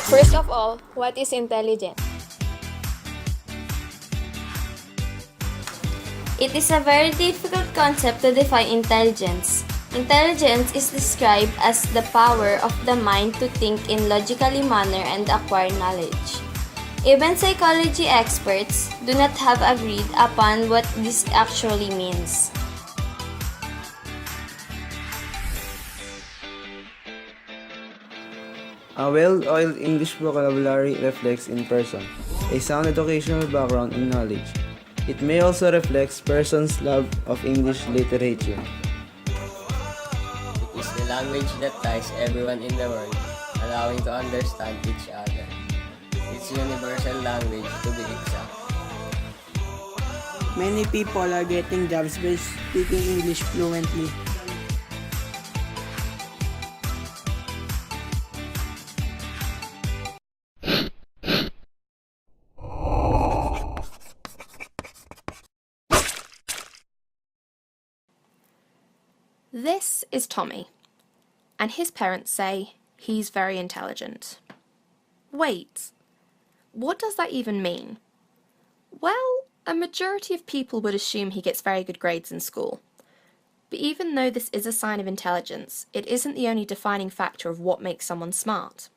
First of all, what is intelligent? It is a very difficult concept to define intelligence. Intelligence is described as the power of the mind to think in logically manner and acquire knowledge. Even psychology experts do not have agreed upon what this actually means. A well-oiled English vocabulary reflects in person a sound educational background in knowledge. It may also reflect person's love of English literature. It is the language that ties everyone in the world, allowing to understand each other. It's universal language to be exact. Many people are getting jobs by speaking English fluently. This is Tommy, and his parents say he's very intelligent. Wait, what does that even mean? Well, a majority of people would assume he gets very good grades in school. But even though this is a sign of intelligence, it isn't the only defining factor of what makes someone smart.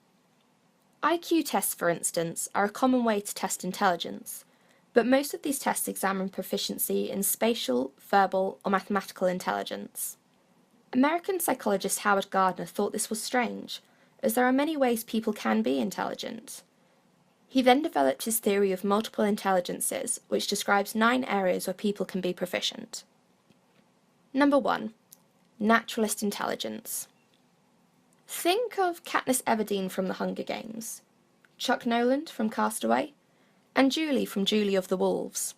IQ tests, for instance, are a common way to test intelligence, but most of these tests examine proficiency in spatial, verbal, or mathematical intelligence. American psychologist Howard Gardner thought this was strange, as there are many ways people can be intelligent. He then developed his theory of multiple intelligences, which describes 9 areas where people can be proficient. Number 1. Naturalist intelligence. Think of Katniss Everdeen from The Hunger Games, Chuck Noland from Castaway, and Julie from Julie of the Wolves.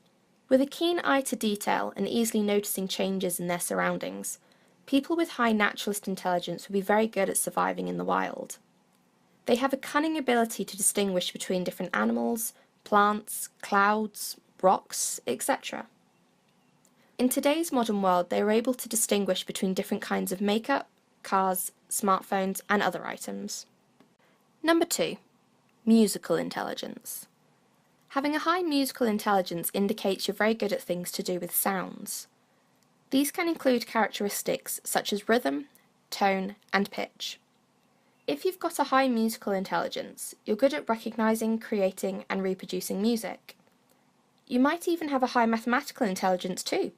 With a keen eye to detail and easily noticing changes in their surroundings, people with high naturalist intelligence will be very good at surviving in the wild. They have a cunning ability to distinguish between different animals, plants, clouds, rocks, etc. In today's modern world, they are able to distinguish between different kinds of makeup, cars, smartphones, and other items. Number 2. Musical intelligence. Having a high musical intelligence indicates you're very good at things to do with sounds. These can include characteristics such as rhythm, tone, and pitch. If you've got a high musical intelligence, you're good at recognizing, creating, and reproducing music. You might even have a high mathematical intelligence too,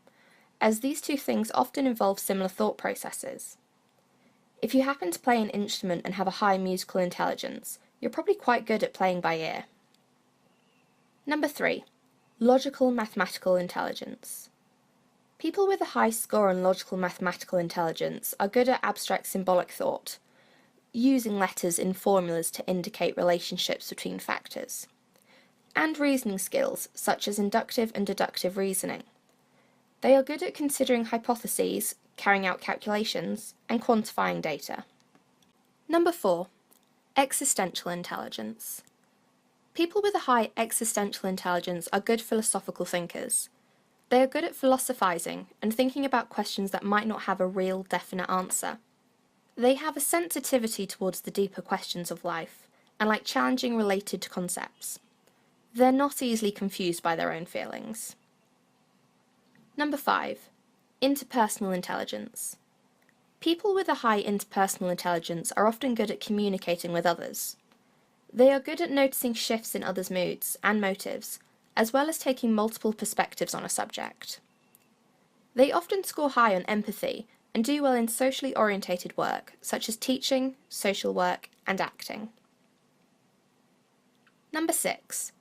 as these two things often involve similar thought processes. If you happen to play an instrument and have a high musical intelligence, you're probably quite good at playing by ear. Number 3. Logical mathematical intelligence. People with a high score on logical mathematical intelligence are good at abstract symbolic thought, using letters in formulas to indicate relationships between factors, and reasoning skills such as inductive and deductive reasoning. They are good at considering hypotheses, carrying out calculations, and quantifying data. Number 4. Existential intelligence. People with a high existential intelligence are good philosophical thinkers. They are good at philosophizing and thinking about questions that might not have a real definite answer. They have a sensitivity towards the deeper questions of life and like challenging related concepts. They're not easily confused by their own feelings. Number 5. Interpersonal intelligence. People with a high interpersonal intelligence are often good at communicating with others. They are good at noticing shifts in others' moods and motives, as well as taking multiple perspectives on a subject. They often score high on empathy and do well in socially orientated work, such as teaching, social work, and acting. Number 6.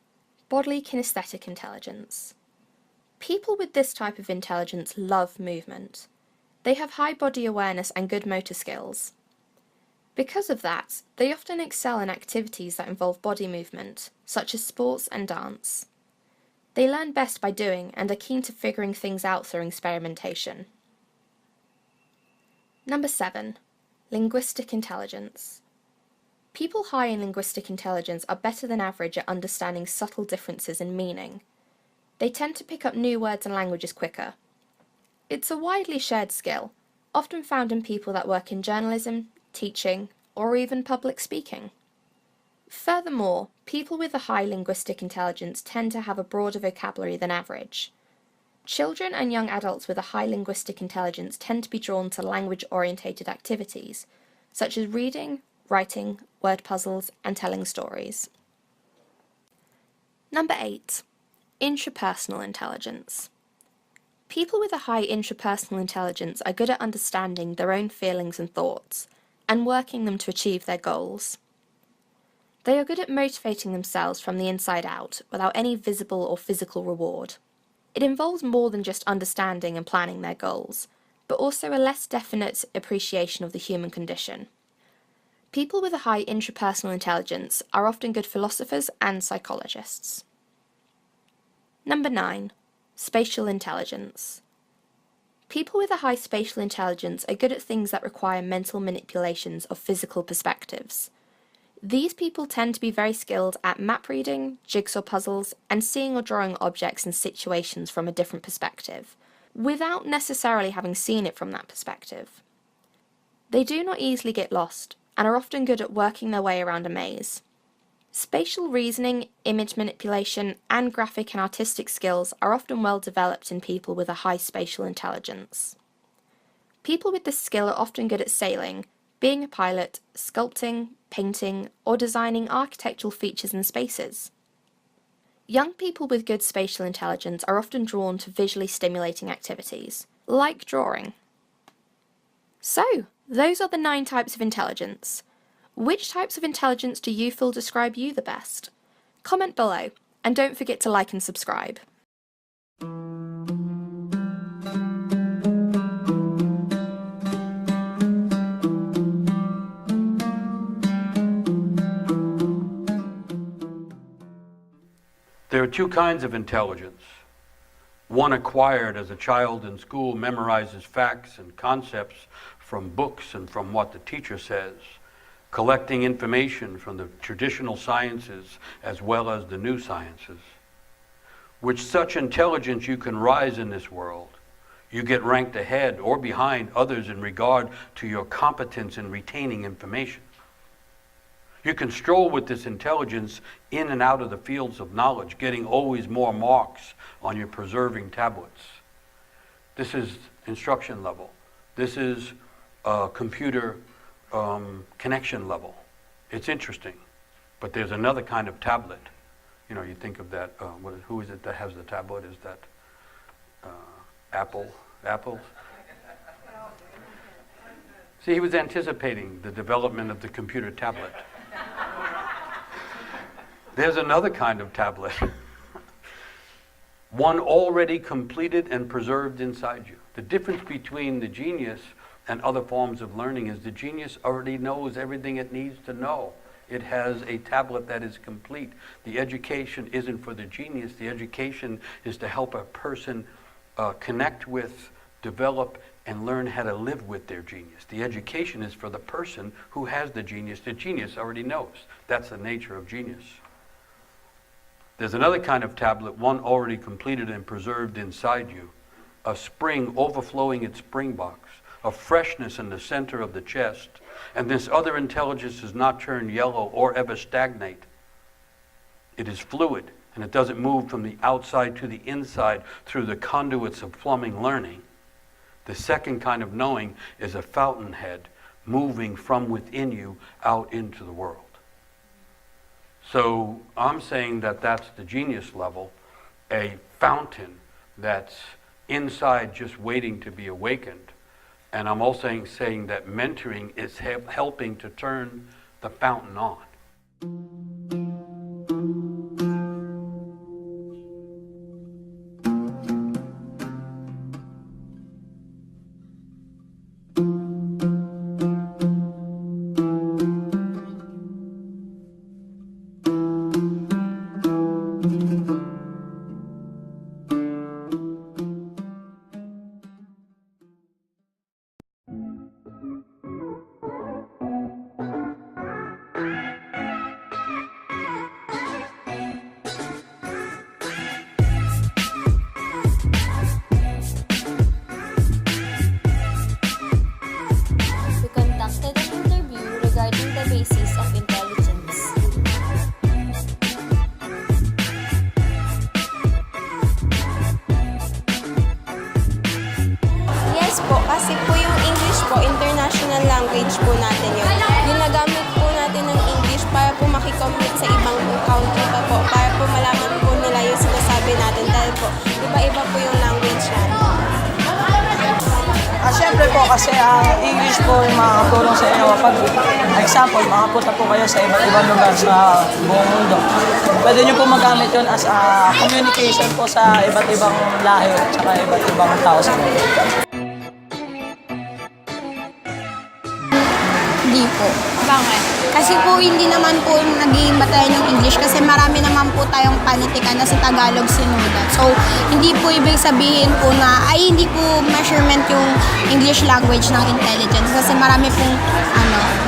Bodily kinesthetic intelligence. People with this type of intelligence love movement. They have high body awareness and good motor skills. Because of that, they often excel in activities that involve body movement, such as sports and dance. They learn best by doing and are keen to figuring things out through experimentation. Number 7. Linguistic intelligence. People high in linguistic intelligence are better than average at understanding subtle differences in meaning. They tend to pick up new words and languages quicker. It's a widely shared skill, often found in people that work in journalism, teaching, or even public speaking. Furthermore, people with a high linguistic intelligence tend to have a broader vocabulary than average. Children and young adults with a high linguistic intelligence tend to be drawn to language-orientated activities, such as reading, writing, word puzzles, and telling stories. Number 8. Intrapersonal intelligence. People with a high intrapersonal intelligence are good at understanding their own feelings and thoughts, and working them to achieve their goals. They are good at motivating themselves from the inside out, without any visible or physical reward. It involves more than just understanding and planning their goals, but also a less definite appreciation of the human condition. People with a high intrapersonal intelligence are often good philosophers and psychologists. Number 9. Spatial intelligence. People with a high spatial intelligence are good at things that require mental manipulations of physical perspectives. These people tend to be very skilled at map reading, jigsaw puzzles, and seeing or drawing objects and situations from a different perspective, without necessarily having seen it from that perspective. They do not easily get lost, and are often good at working their way around a maze. Spatial reasoning, image manipulation, and graphic and artistic skills are often well developed in people with a high spatial intelligence. People with this skill are often good at sailing, being a pilot, sculpting, painting, or designing architectural features and spaces. Young people with good spatial intelligence are often drawn to visually stimulating activities, like drawing. So, those are the 9 types of intelligence. Which types of intelligence do you feel describe you the best? Comment below, and don't forget to like and subscribe. There are 2 kinds of intelligence. One acquired as a child in school memorizes facts and concepts from books and from what the teacher says, collecting information from the traditional sciences as well as the new sciences. With such intelligence you can rise in this world. You get ranked ahead or behind others in regard to your competence in retaining information. You can stroll with this intelligence in and out of the fields of knowledge, getting always more marks on your preserving tablets. This is instruction level. This is computer connection level. It's interesting. But there's another kind of tablet. You know, you think of that, who is it that has the tablet? Is that Apple? Apple? See, he was anticipating the development of the computer tablet. There's another kind of tablet. One already completed and preserved inside you. The difference between the genius and other forms of learning is the genius already knows everything it needs to know. It has a tablet that is complete. The education isn't for the genius. The education is to help a person connect with, develop, and learn how to live with their genius. The education is for the person who has the genius. The genius already knows. That's the nature of genius. There's another kind of tablet, one already completed and preserved inside you, a spring overflowing its spring box, a freshness in the center of the chest, and this other intelligence does not turn yellow or ever stagnate. It is fluid, and it doesn't move from the outside to the inside through the conduits of plumbing learning. The second kind of knowing is a fountainhead moving from within you out into the world. So I'm saying that that's the genius level, a fountain that's inside just waiting to be awakened. And I'm also saying that mentoring is helping to turn the fountain on. We conducted an interview regarding the basis of intelligence. Yes po, kasi po yung English po, international language po natin yun. Ginagamit po natin ng English para po makikompete sa ibang country pa po, para po malaman po nila yung sinasabi natin dahil po iba-iba po yung language natin. Siyempre po kasi English po yung makakatulong sa inyo. Pag example, makapunta po kayo sa iba't ibang lugar sa buong mundo. Pwede nyo po magamit yun as communication po sa iba't ibang lahi at saka iba't ibang tao sa mundo. Hindi po. Bakit? Kasi po hindi naman po naging batayan yung English kasi marami naman po tayong panitikan na sa Tagalog sinulat. So, hindi po ibig sabihin po na ay hindi po measurement yung English language ng intelligence kasi marami pong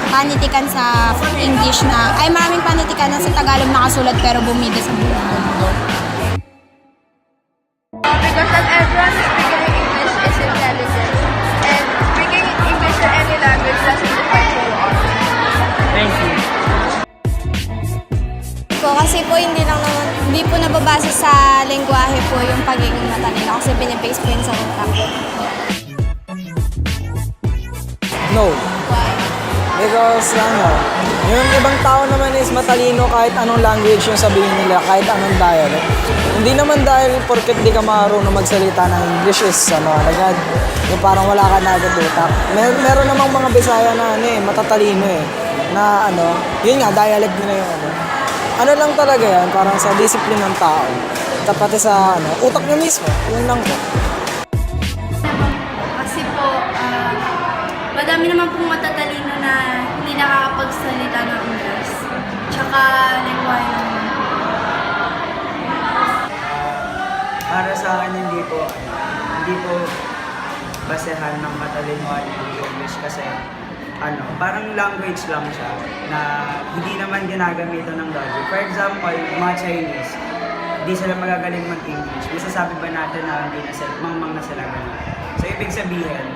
panitikan sa English na ay maraming panitikan na sa Tagalog nakasulat pero bumida sa buong mundo. Because not everyone speaking English is intelligent. And speaking English or any language doesn't define who you are. Thank you. Kasi po hindi po nababase sa lengguwahe po yung pagiging matalino kasi pinipase po yun sa utak. No. Because yung ibang tao naman is matalino kahit anong language yung sabihin nila, kahit anong dialect. Hindi naman dahil porket di ka marunong magsalita ng English is agad, yung parang wala ka na agad utak. Meron namang mga Bisaya na matatalino na yun nga, dialect din na yung lang talaga yan, parang sa discipline ng tao. Pati sa utak niya mismo, yun lang po. Kasi po, madami naman pong matatalino na hindi nakakapagsalita ng English. Tsaka lengguwahe naman. Para sa akin, hindi po basehan ng matalinuhan yung English kasi parang language lang siya na hindi naman ginagamitan ng logic. For example, mga Chinese, hindi sila magagaling mag-English. Masasabi ba natin na hindi na sila, mangmang na sila ganun? So, ibig sabihin,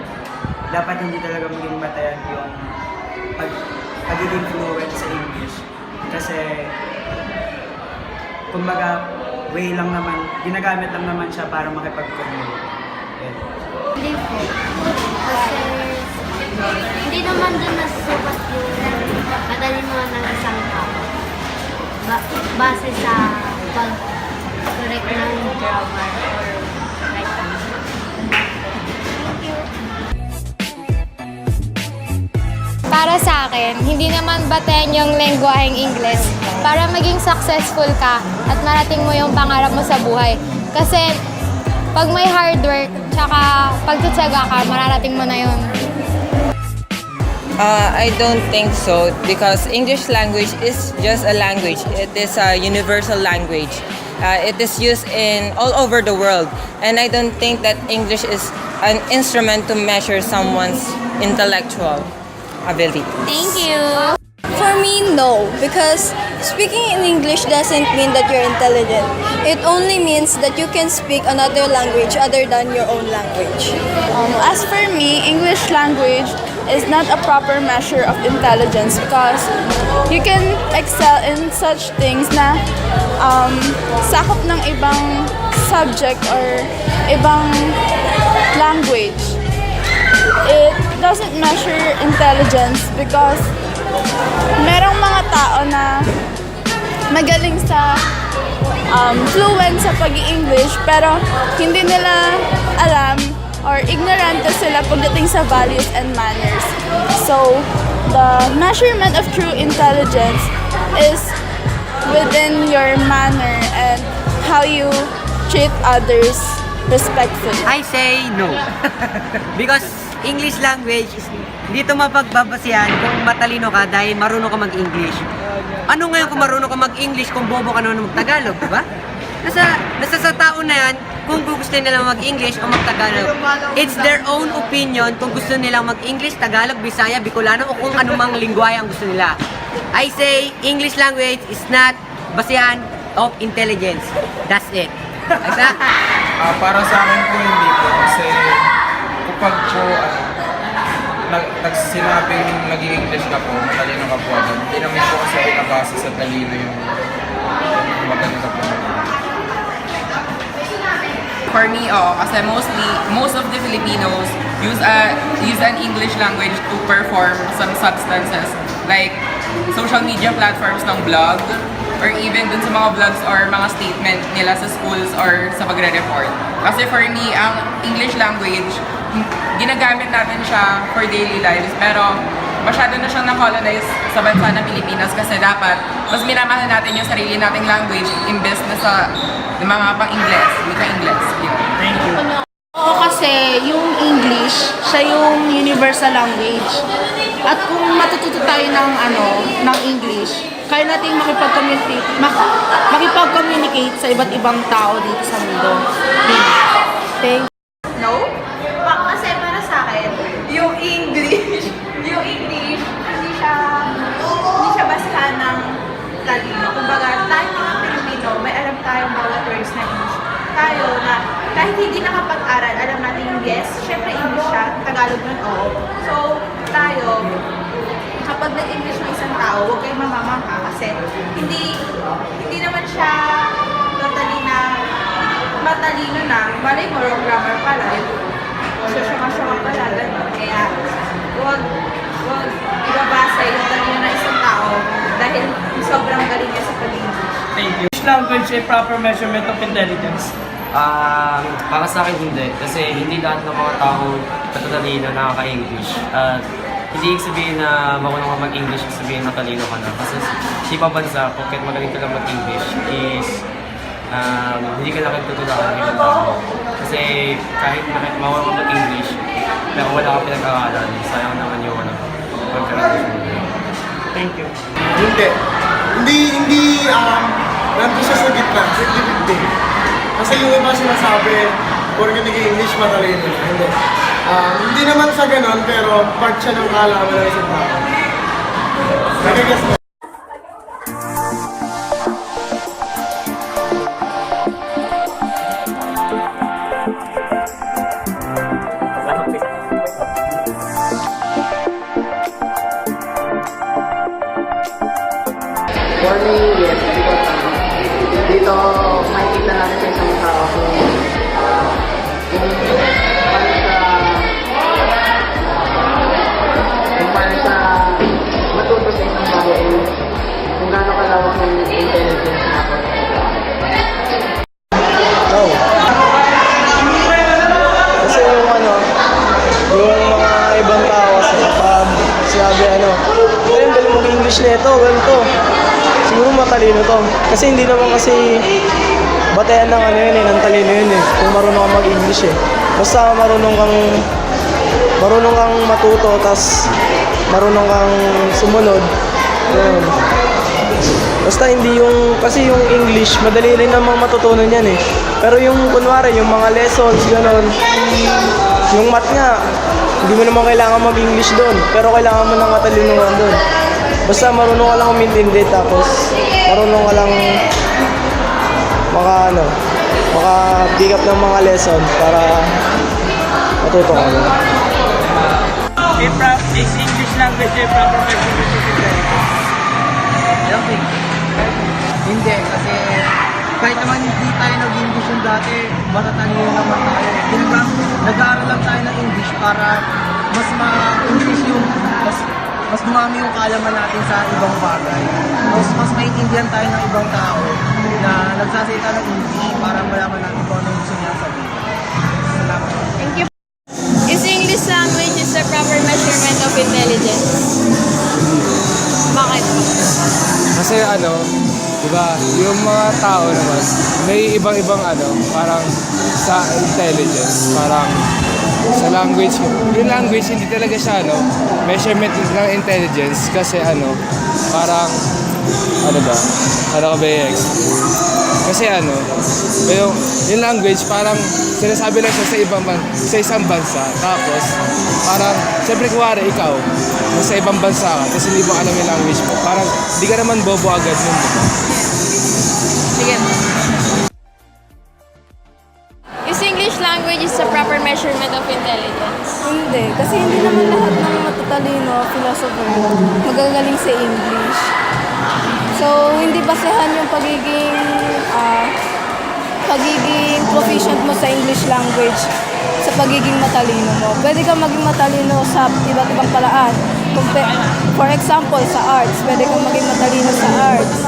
dapat hindi talaga maging batayan yung pagiging fluent sa English. Kasi, kumbaga, way lang naman, ginagamit lang naman siya para makipag-communicate. Hindi po. Kasi hindi naman din nasusukat yung matalinuhan ng isang tao. Base sa pag-correct ng grammar or writing. Para sa akin, hindi naman batayan yung lengguaheng English para maging successful ka at marating mo yung pangarap mo sa buhay. Kasi pag may hard work, tsaka pagtsatsaga ka, mararating mo na yun. I don't think so because English language is just a language. It is a universal language. It is used in all over the world, and I don't think that English is an instrument to measure someone's intellectual ability. Thank you. For me, no, because speaking in English doesn't mean that you're intelligent. It only means that you can speak another language other than your own language. As for me, English language is not a proper measure of intelligence because you can excel in such things na sakop ng ibang subject or ibang language. It doesn't measure intelligence because merong mga tao na magaling sa fluent sa pag-i-English pero hindi nila alam or ignorant sila pagdating sa values and manners. So, the measurement of true intelligence is within your manner and how you treat others respectfully. I say no. Because English language is hindi ito mapagbabasihan kung matalino ka dahil marunong ka mag-English. Ano ngayon kung marunong ka mag-English kung bobo ka naman mag-Tagalog, di ba? Nasa sa tao na yan kung gusto nila mag-English o mag-Tagalog. It's their own opinion kung gusto nilang mag-English, Tagalog, Bisaya, Bicolano o kung anumang lingwahe ang gusto nila. I say English language is not basihan of intelligence. That's it. Para sa akin po hindi po kasi kapag po nagsinabing naging English ka po, matalino ka po agad. Hindi naman po kasi pinabasa sa talino yung magaling ka po. For me, kasi most of the Filipinos use an English language to perform some substances like social media platforms ng blog or even dun sa mga vlogs or mga statement nila sa schools or sa pagre-report. Kasi for me, ang English language, ginagamit natin siya for daily lives pero masyado na siyang na-colonize sa bansa ng Pilipinas kasi dapat mas minamahal natin yung sarili nating language imbes na sa mga pang-Ingles, wika-Ingles. Thank you. Oo, kasi yung English, siya yung universal language. At kung matututo tayo ng English, kaya nating makipag-communicate sa iba't ibang tao dito sa mundo. Thank you. No? Kasi para sa akin, yung English, hindi siya basahan ng talino. Kumbaga, tayo mga Pilipino, may alam tayong bawat words na English. Tayo na kahit hindi nakapag-aral, alam natin yung yes, syempre English siya, Tagalog nun, oo. So, tayo, kapag nag-English ng isang tao, huwag kayong mamamangka kasi hindi naman siya matalino na, malay mo, wrong grammar pala, syama pala, gano'n. Kaya, huwag ibabasa yung talino ng isang tao dahil sobrang galing niya sa pag-English. Thank you. English language ay proper measurement of intelligence. Para sa akin hindi. Kasi hindi lahat ng mga taong matatalino nakaka-English. Hindi ibig sabihin na marunong ka mag-English, ibig sabihin na talino ka na. Kasi sa ibang bansa, kung magaling ka lang mag-English, is hindi ka nakikitutulaan ng ibang tao. Kasi kahit marunong ka mag-English, pero wala ka pinag-aralan, sayang naman yung pagka-English mo. Thank you. Hindi, nandun siya sa gitna, sa gitna. Kasi yung iba sinasabi, porque nag-English matalino. Hindi. Hindi naman sa ganon, pero part siya ng kaalaman ng isang tao. Nagagas mo. For me, yes, because dito makikita natin sa isang tao kung paano sa matuto sa isang bagay kung gaano kalawak yung intelligence na ako. No. Kasi yung mga ibang tao kasi kapag sinabi ngayon galing mag-English nito, ganito. Siguro matalino to. Kasi hindi naman kasi batayan ng ng talino yun eh. Kung marunong kang mag-English eh. Basta marunong kang matuto, tas marunong kang sumunod. Yun. Basta hindi yung, kasi yung English, madali rin namang matutunan yan eh. Pero yung kunwari, yung mga lessons, gano'n, yung math nga, hindi mo naman kailangan mag-English doon, pero kailangan mo ng katalinuhan doon. Basta marunong ka lang umintindi, tapos marunong ka lang maka-pick up ng mga lesson para matuto ka. Is English language a proper measure of intelligence? Hindi, kasi kahit naman hindi tayo nag-English yung dati, matatalino naman tayo. Nag-aaral lang tayo ng English para mas ma-English yung, mas dumami yung kaalaman natin sa ibang bagay. Mas maintindihan tayo ng ibang tao na nagsasalita ng English para malaman natin kung anong gusto niya sabihin. Salamat. Thank you. Is English language is the proper measurement of intelligence? Bakit? Kasi diba, yung mga tao naman, may ibang-ibang parang sa intelligence, parang sa language. Yung language, hindi talaga siya, measurement ng intelligence kasi parang, ano ka ba kasi yung language parang sinasabi lang siya sa isang bansa, tapos parang siyempre kuwari ikaw sa ibang bansa ka tapos hindi mo alam yung language mo, parang di ka naman bobo agad nun. Sige. Is English language is the proper measurement of intelligence? Hindi, kasi hindi naman lahat ng matatalino, philosopher, magagaling sa English. So, hindi basehan yung pagiging proficient mo sa English language sa pagiging matalino mo. Pwede kang maging matalino sa iba't ibang paraan. For example, sa arts, pwede kang maging matalino sa arts.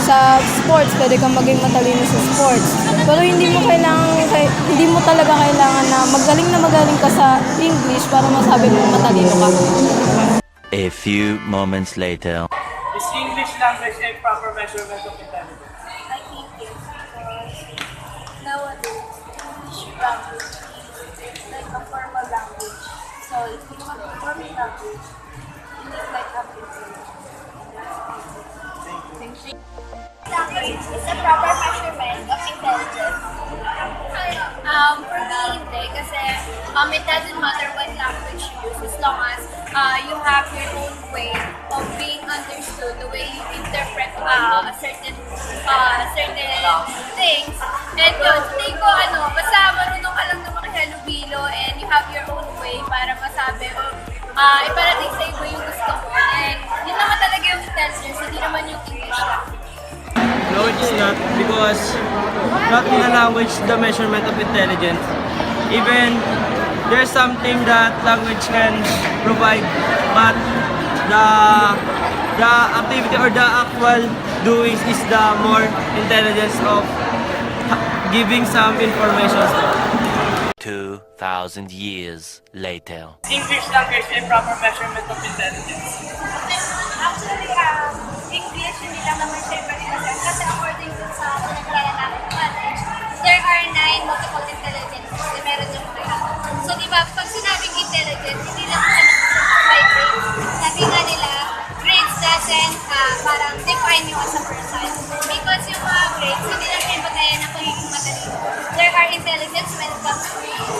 Sa sports, pwede kang maging matalino sa sports. Pero hindi mo talaga kailangan na magaling ka sa English para masabi mo matalino ka. A few moments later. Is English language a proper measurement of intelligence? I think yes, because nowadays, English language is like a formal language. So if you have a formal language, it is like a Thank you. Language is a proper measurement of intelligence. For me, hindi. Kasi it doesn't matter what language you use as long as you have your own way of being understood, the way you interpret certain things. And yun, hindi ko basta marunong ka lang na makihalubilo and you have your own way para masabi o iparating sa iba yung gusto mo. And yun naman talaga yung intelligence, hindi naman yung English lang. No, it's not, because not in a language the measurement of intelligence. Even there's something that language can provide, but the activity or the actual doings is the more intelligence of giving some information. 2,000 years later. English language a proper measurement of intelligence. Actually, English hindi lang naman siya yung kasi according to sa pinag-aralan natin ng college, there are 9 multiple intelligences. Meron yung mga. So, di ba, pag sinabing intelligence, hindi lang siya nakasama by grades. Sabi nga nila, grades doesn't parang define you as a person. Because yung mga grades, hindi lang siya bagayan ng pagiging matalino. There are intelligence when it comes to yung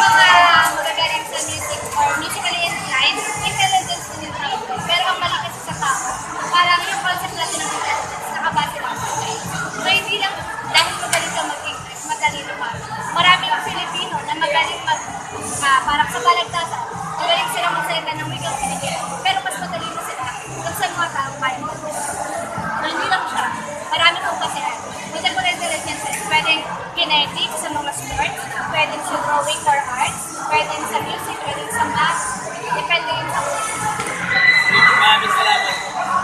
mga magagaling sa music or musically inclined, intelligence din yung tawag. Pero ang malaki sa tao, parang yung concept natin ng intelligence, nakabase lang sa grades. So, hindi lang dahil magaling ka mag-English, matalino ka. Maraming Pilipino na magaling parang sa balagtasan, magaling silang magsalita ng wikang Pilipino, pero mas matalino sila kung sa mga tao kaya mo. So, hindi lang siya. Marami kong kasihan. Multiple intelligences, pwedeng kinetic sa mga sports, pwedeng sa drawing or arts, pwedeng sa music, pwedeng sa math, depende yung sa Maraming salamat.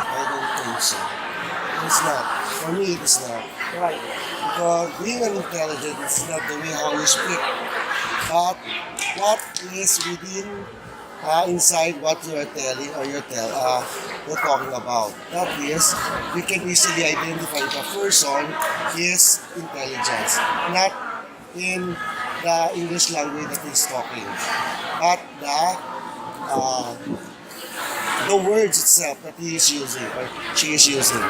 I don't think so. It's not. For me, it's not. Right. Because being an intelligent is not the way how you speak, but what is within, inside what you are telling or you're talking about. That is, we can easily identify the person is intelligence, not in the English language that he's talking, but the words itself that he is using or she is using.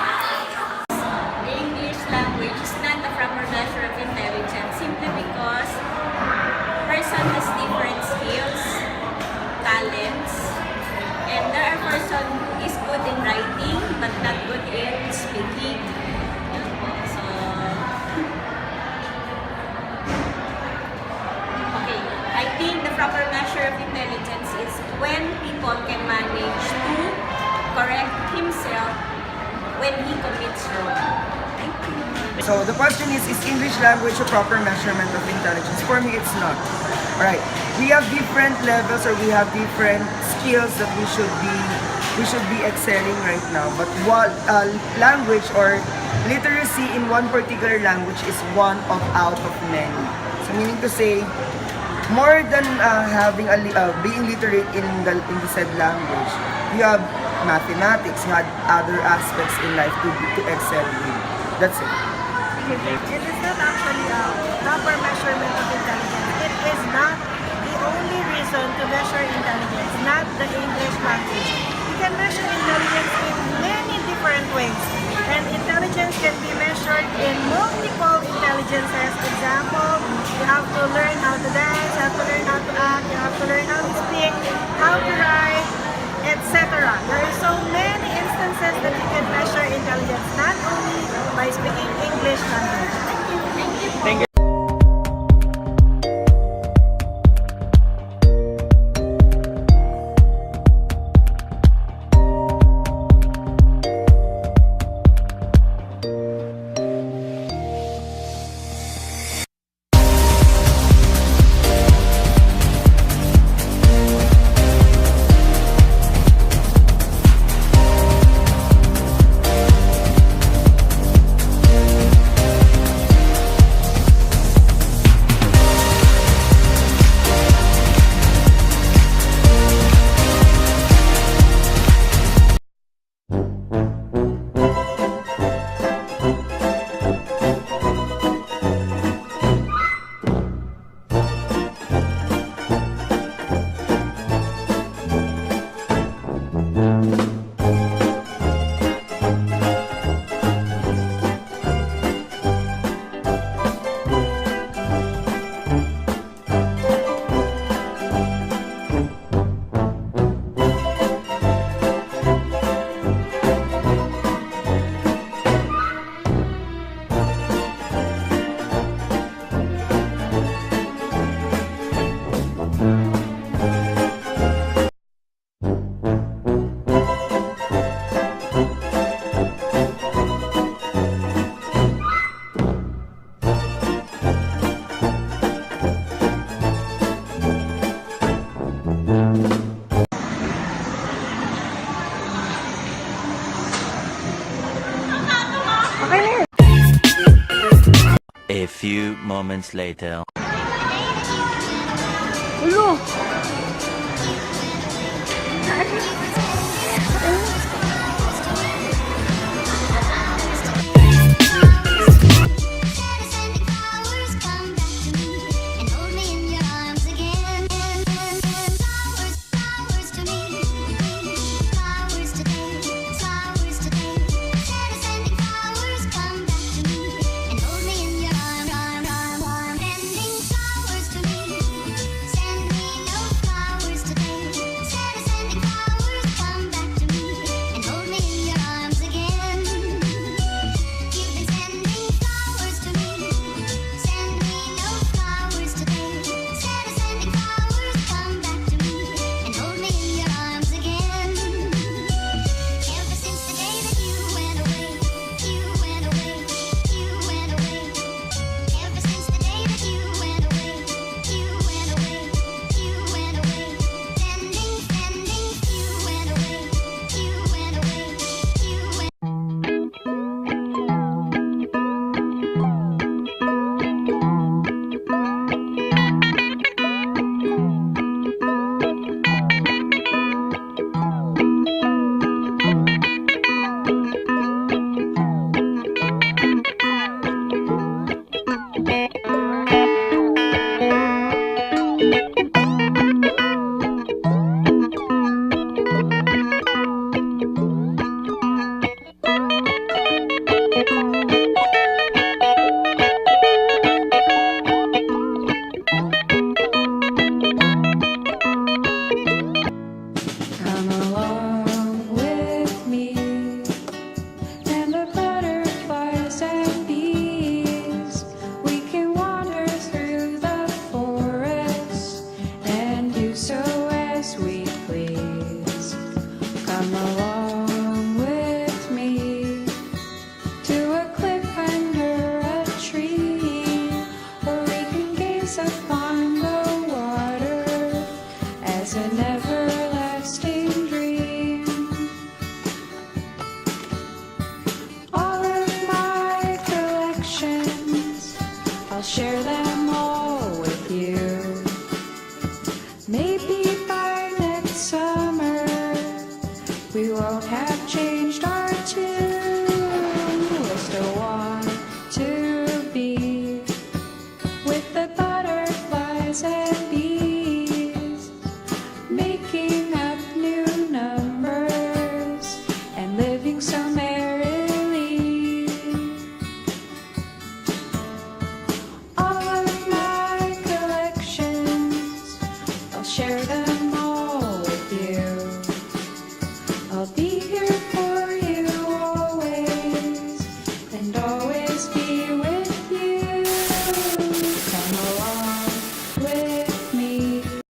language is not a proper measure of intelligence simply because person has different skills, talents, and there are person who is good in writing but not good in speaking. So, okay, I think the proper measure of intelligence is when people can manage to correct himself when he commits wrong. Thank you. So the question is English language a proper measurement of intelligence? For me, it's not. Alright, we have different levels or we have different skills that we should be excelling right now. But what language or literacy in one particular language is one of out of many. So meaning to say, more than having being literate in the said language, you have mathematics, you have other aspects in life to excel in. That's it. It is not actually a proper measurement of intelligence. It is not the only reason to measure intelligence, not the English language. You can measure intelligence in many different ways. And intelligence can be measured in multiple intelligences. Example, you have to learn how to dance, you have to learn how to act, you have to learn how to speak, how to write, etc. There are so many instances that you can measure intelligence, not only by speaking English language. Thank you. Thank you. A few moments later. Hello!